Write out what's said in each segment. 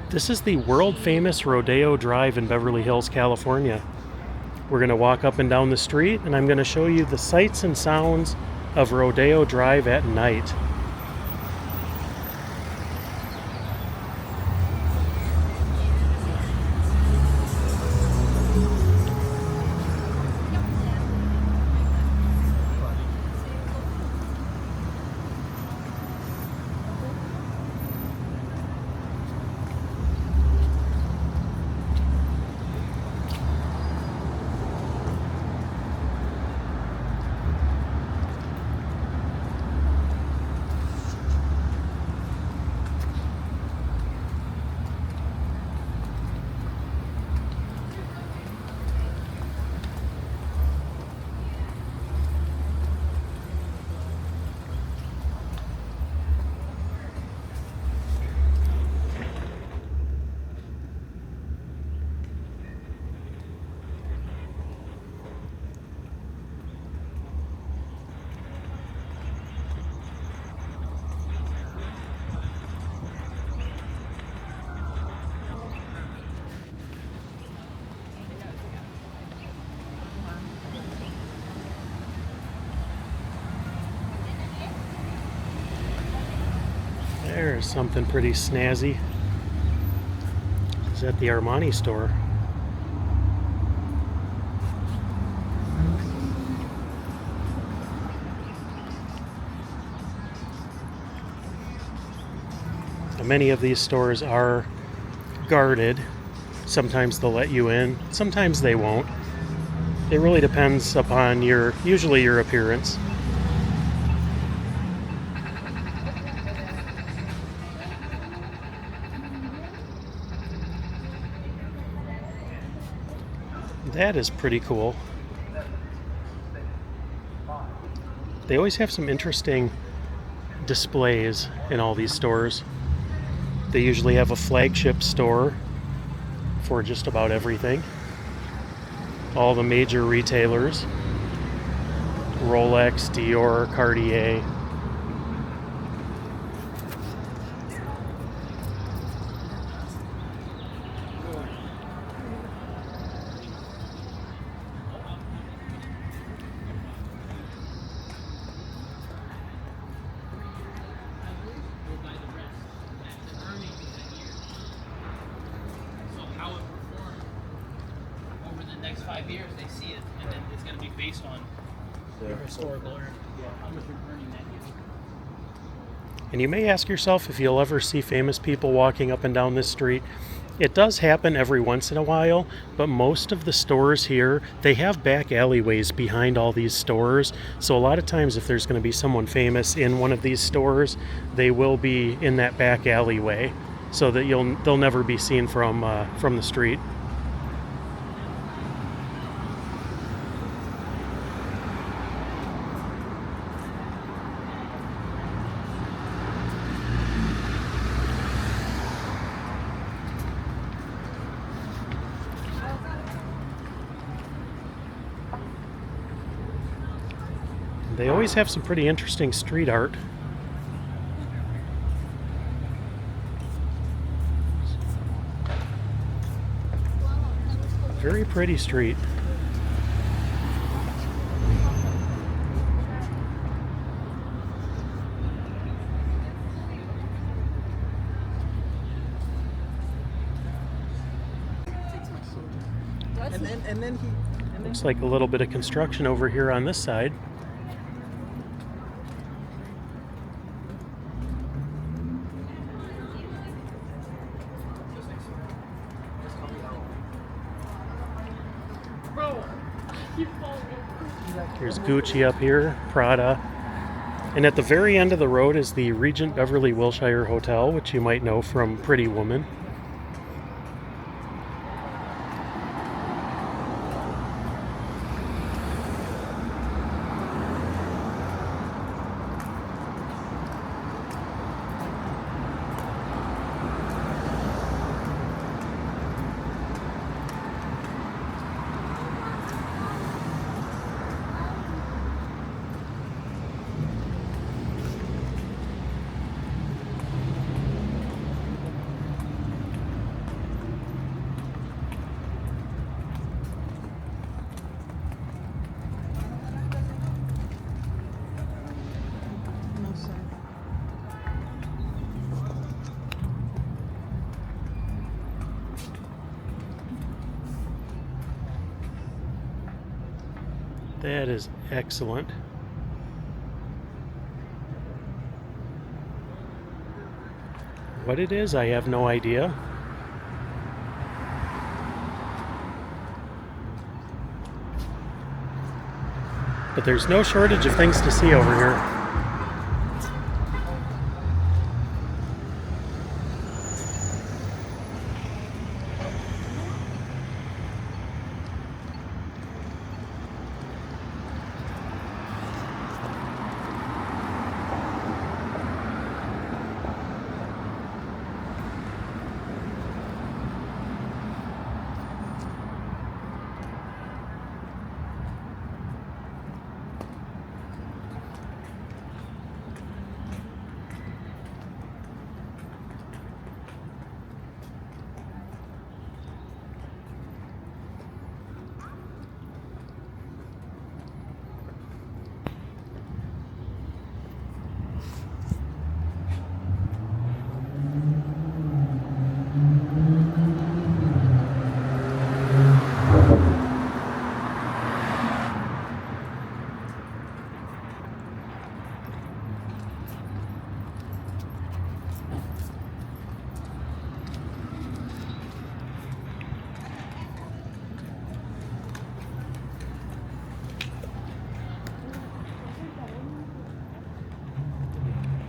This is the world famous Rodeo Drive in Beverly Hills, California. We're going to walk up and down the street and I'm going to show you the sights and sounds of Rodeo Drive at night. There's something pretty snazzy. It's at the Armani store. Many of these stores are guarded. Sometimes they'll let you in, sometimes they won't. It really depends upon usually your appearance. That is pretty cool. They always have some interesting displays in all these stores. They usually have a flagship store for just about everything. All the major retailers: Rolex, Dior, Cartier. Next 5 years they see it, and then it's going to be based on your historical earnings. How much you're earning that year. And you may ask yourself if you'll ever see famous people walking up and down this street. It does happen every once in a while, but most of the stores here, they have back alleyways behind all these stores. So a lot of times if there's going to be someone famous in one of these stores, they will be in that back alleyway so that they'll never be seen from the street. They always have some pretty interesting street art. Very pretty street. Looks like a little bit of construction over here on this side. Here's Gucci up here, Prada. And at the very end of the road is the Regent Beverly Wilshire Hotel, which you might know from Pretty Woman. That is excellent. What it is, I have no idea. But there's no shortage of things to see over here.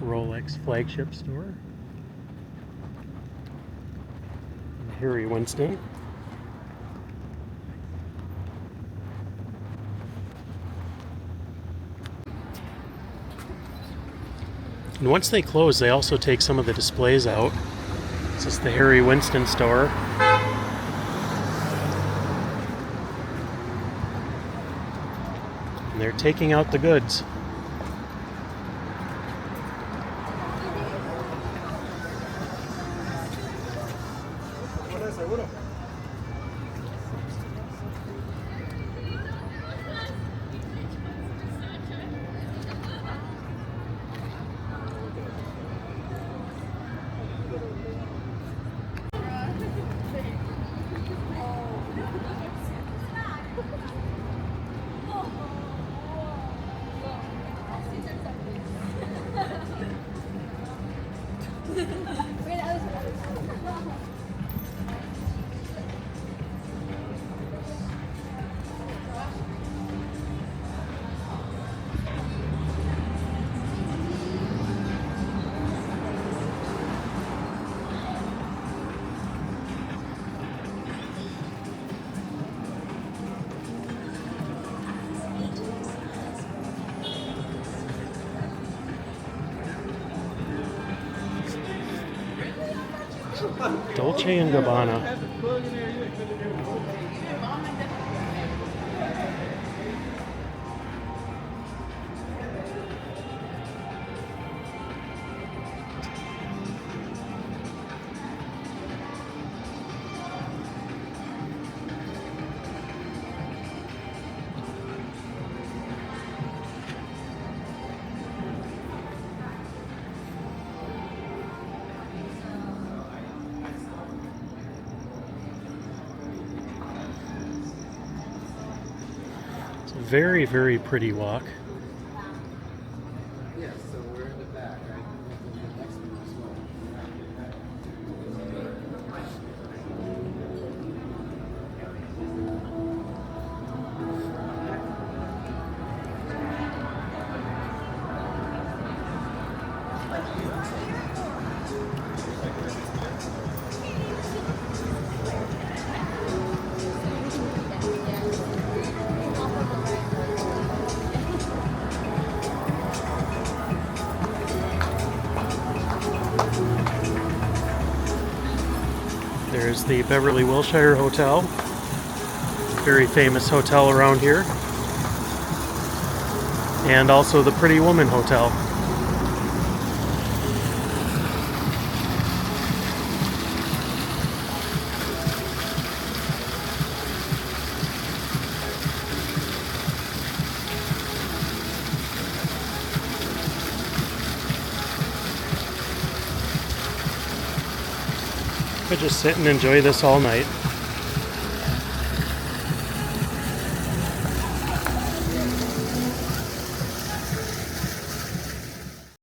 Rolex flagship store. Harry Winston. And once they close, they also take some of the displays out. This is the Harry Winston store. And they're taking out the goods. Dolce & Gabbana. Very, very pretty walk. Yes, so we're in the back, right? The next one as well. There's the Beverly Wilshire Hotel, very famous hotel around here, and also the Pretty Woman Hotel. Could just sit and enjoy this all night.